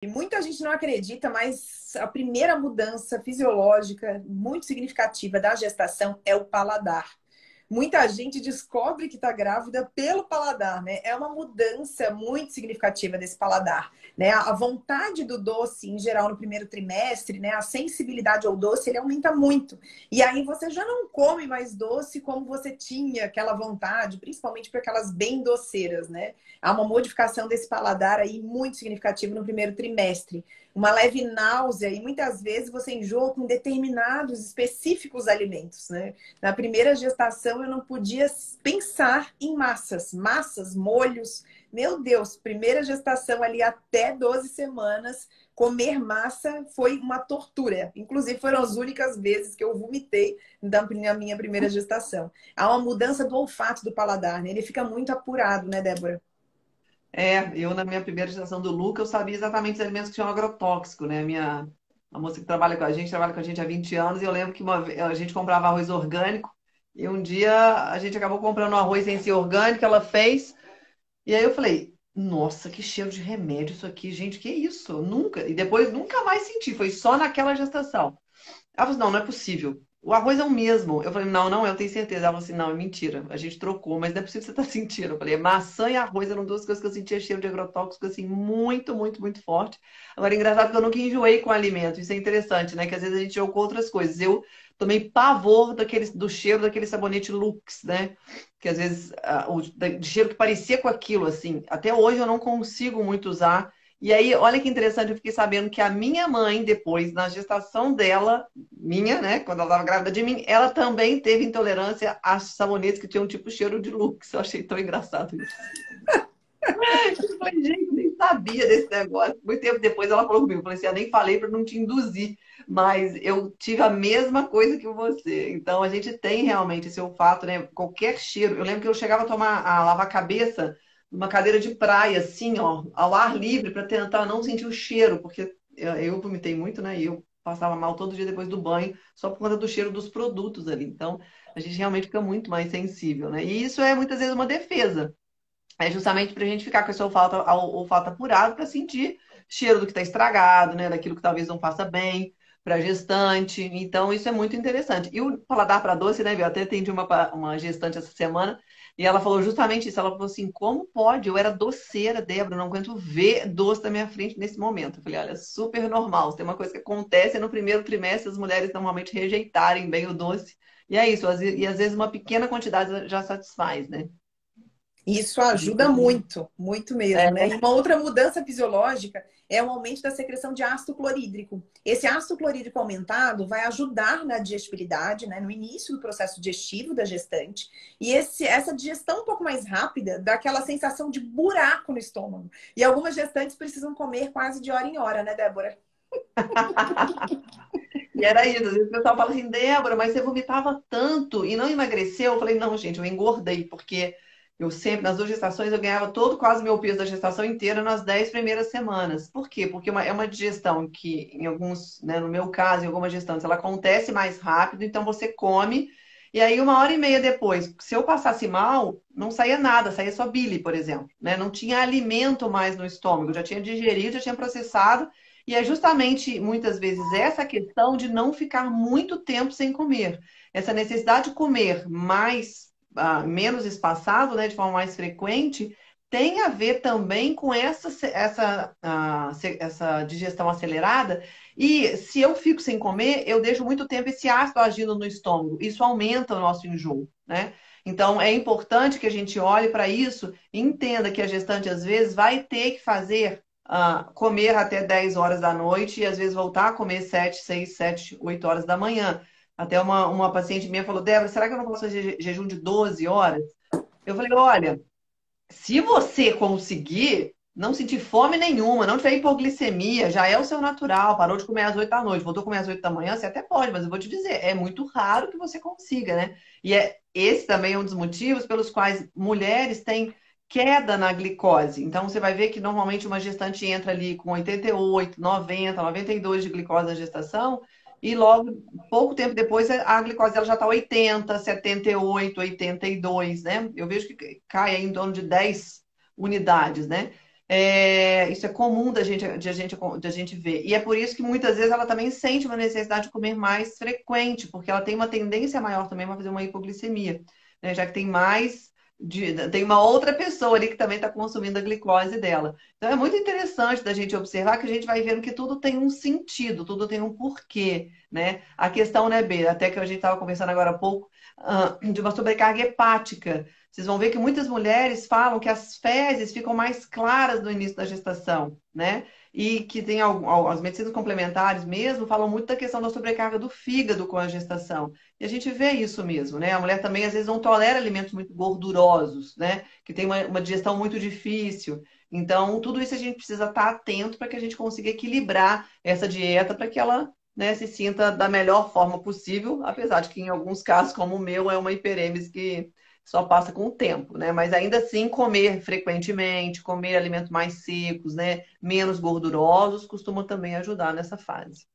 E muita gente não acredita, mas a primeira mudança fisiológica muito significativa da gestação é o paladar. Muita gente descobre que está grávida pelo paladar, né? É uma mudança muito significativa desse paladar, né? A vontade do doce, em geral, no primeiro trimestre, né? A sensibilidade ao doce, ele aumenta muito. E aí você já não come mais doce como você tinha aquela vontade, principalmente para aquelas bem doceiras, né? Há uma modificação desse paladar aí muito significativa no primeiro trimestre. Uma leve náusea e muitas vezes você enjoa com determinados específicos alimentos, né? Na primeira gestação eu não podia pensar em massas, molhos. Meu Deus, primeira gestação ali até 12 semanas, comer massa foi uma tortura. Inclusive foram as únicas vezes que eu vomitei na minha primeira gestação. Há uma mudança do olfato do paladar, né? Ele fica muito apurado, né, Débora? Eu na minha primeira gestação do Luca, eu sabia exatamente os alimentos que tinham agrotóxico, né? A moça que trabalha com a gente há 20 anos, e eu lembro que a gente comprava arroz orgânico, e um dia a gente acabou comprando um arroz sem ser orgânico, ela fez, e aí eu falei, nossa, que cheiro de remédio isso aqui, gente, que isso? Eu nunca, e depois nunca mais senti, foi só naquela gestação. Ela falou assim, não, não é possível. O arroz é o mesmo. Eu falei, não, não, eu tenho certeza. Ela falou assim, não, é mentira. A gente trocou, mas não é possível que você tá sentindo. Eu falei, maçã e arroz eram duas coisas que eu sentia cheiro de agrotóxico, assim, muito, muito, muito forte. Agora, engraçado que eu nunca enjoei com alimento. Isso é interessante, né? Que às vezes a gente enjoou com outras coisas. Eu tomei pavor do cheiro daquele sabonete Lux, né? Que às vezes, de cheiro que parecia com aquilo, assim. Até hoje eu não consigo muito usar. E aí, olha que interessante, eu fiquei sabendo que a minha mãe, depois, na gestação dela, minha, né, quando ela estava grávida de mim, ela também teve intolerância a sabonetes que tinham tipo cheiro de Lux. Eu achei tão engraçado isso. Eu falei, gente, nem sabia desse negócio. Muito tempo depois ela falou comigo, eu falei assim, eu nem falei para não te induzir, mas eu tive a mesma coisa que você. Então, a gente tem realmente esse olfato, né, qualquer cheiro. Eu lembro que eu chegava a lavar a cabeça numa cadeira de praia, assim, ó, ao ar livre, para tentar não sentir o cheiro, porque eu vomitei muito, né, e eu passava mal todo dia depois do banho, só por conta do cheiro dos produtos ali. Então, a gente realmente fica muito mais sensível, né? E isso é muitas vezes uma defesa. É justamente para a gente ficar com esse olfato apurado para sentir cheiro do que está estragado, né? Daquilo que talvez não faça bem para a gestante. Então, isso é muito interessante. E o paladar para doce, né, Bia? Eu até atendi uma gestante essa semana e ela falou justamente isso. Ela falou assim: como pode? Eu era doceira, Débora, eu não aguento ver doce na minha frente nesse momento. Eu falei: olha, super normal. Tem uma coisa que acontece no primeiro trimestre, as mulheres normalmente rejeitarem bem o doce. E é isso. E às vezes uma pequena quantidade já satisfaz, né? Isso ajuda muito, muito mesmo, né? E uma outra mudança fisiológica é o aumento da secreção de ácido clorídrico. Esse ácido clorídrico aumentado vai ajudar na digestibilidade, né? No início do processo digestivo da gestante. E essa digestão um pouco mais rápida dá aquela sensação de buraco no estômago. E algumas gestantes precisam comer quase de hora em hora, né, Débora? E era isso. Às vezes o pessoal fala assim, Débora, mas você vomitava tanto e não emagreceu? Eu falei, não, gente, eu engordei, porque eu sempre, nas duas gestações, eu ganhava todo quase meu peso da gestação inteira nas 10 primeiras semanas. Por quê? Porque é uma digestão que, em alguns, né, no meu caso, em algumas gestantes, ela acontece mais rápido, então você come, e aí 1 hora e meia depois, se eu passasse mal, não saía nada, saía só bile, por exemplo, né? Não tinha alimento mais no estômago, já tinha digerido, já tinha processado, e é justamente, muitas vezes, essa questão de não ficar muito tempo sem comer. Essa necessidade de comer mais, menos espaçado, né, de forma mais frequente, tem a ver também com essa digestão acelerada. E se eu fico sem comer, eu deixo muito tempo esse ácido agindo no estômago. Isso aumenta o nosso enjoo, né? Então, é importante que a gente olhe para isso e entenda que a gestante, às vezes, vai ter que fazer comer até 10 horas da noite e às vezes voltar a comer 7, 6, 7, 8 horas da manhã. Até uma paciente minha falou, Débora, será que eu não posso fazer jejum de 12 horas? Eu falei, olha, se você conseguir não sentir fome nenhuma, não tiver hipoglicemia, já é o seu natural, parou de comer às 8 da noite, voltou a comer às 8 da manhã, você até pode, mas eu vou te dizer, é muito raro que você consiga, né? E esse também é um dos motivos pelos quais mulheres têm queda na glicose. Então, você vai ver que normalmente uma gestante entra ali com 88, 90, 92 de glicose na gestação, e logo, pouco tempo depois, a glicose dela já está 80, 78, 82, né? Eu vejo que cai aí em torno de 10 unidades, né? Isso é comum da gente ver. E é por isso que muitas vezes ela também sente uma necessidade de comer mais frequente, porque ela tem uma tendência maior também a fazer uma hipoglicemia, né? Já que tem uma outra pessoa ali que também está consumindo a glicose dela. Então é muito interessante da gente observar que a gente vai vendo que tudo tem um sentido, tudo tem um porquê, né? A questão, né, B, até que a gente estava conversando agora há pouco, de uma sobrecarga hepática. Vocês vão ver que muitas mulheres falam que as fezes ficam mais claras no início da gestação, né? E que tem as medicinas complementares mesmo falam muito da questão da sobrecarga do fígado com a gestação. E a gente vê isso mesmo, né? A mulher também às vezes não tolera alimentos muito gordurosos, né? Que tem uma digestão muito difícil. Então, tudo isso a gente precisa estar atento para que a gente consiga equilibrar essa dieta para que ela, né, se sinta da melhor forma possível, apesar de que em alguns casos, como o meu, é uma hiperêmese que só passa com o tempo, né? Mas ainda assim, comer frequentemente, comer alimentos mais secos, né? Menos gordurosos, costuma também ajudar nessa fase.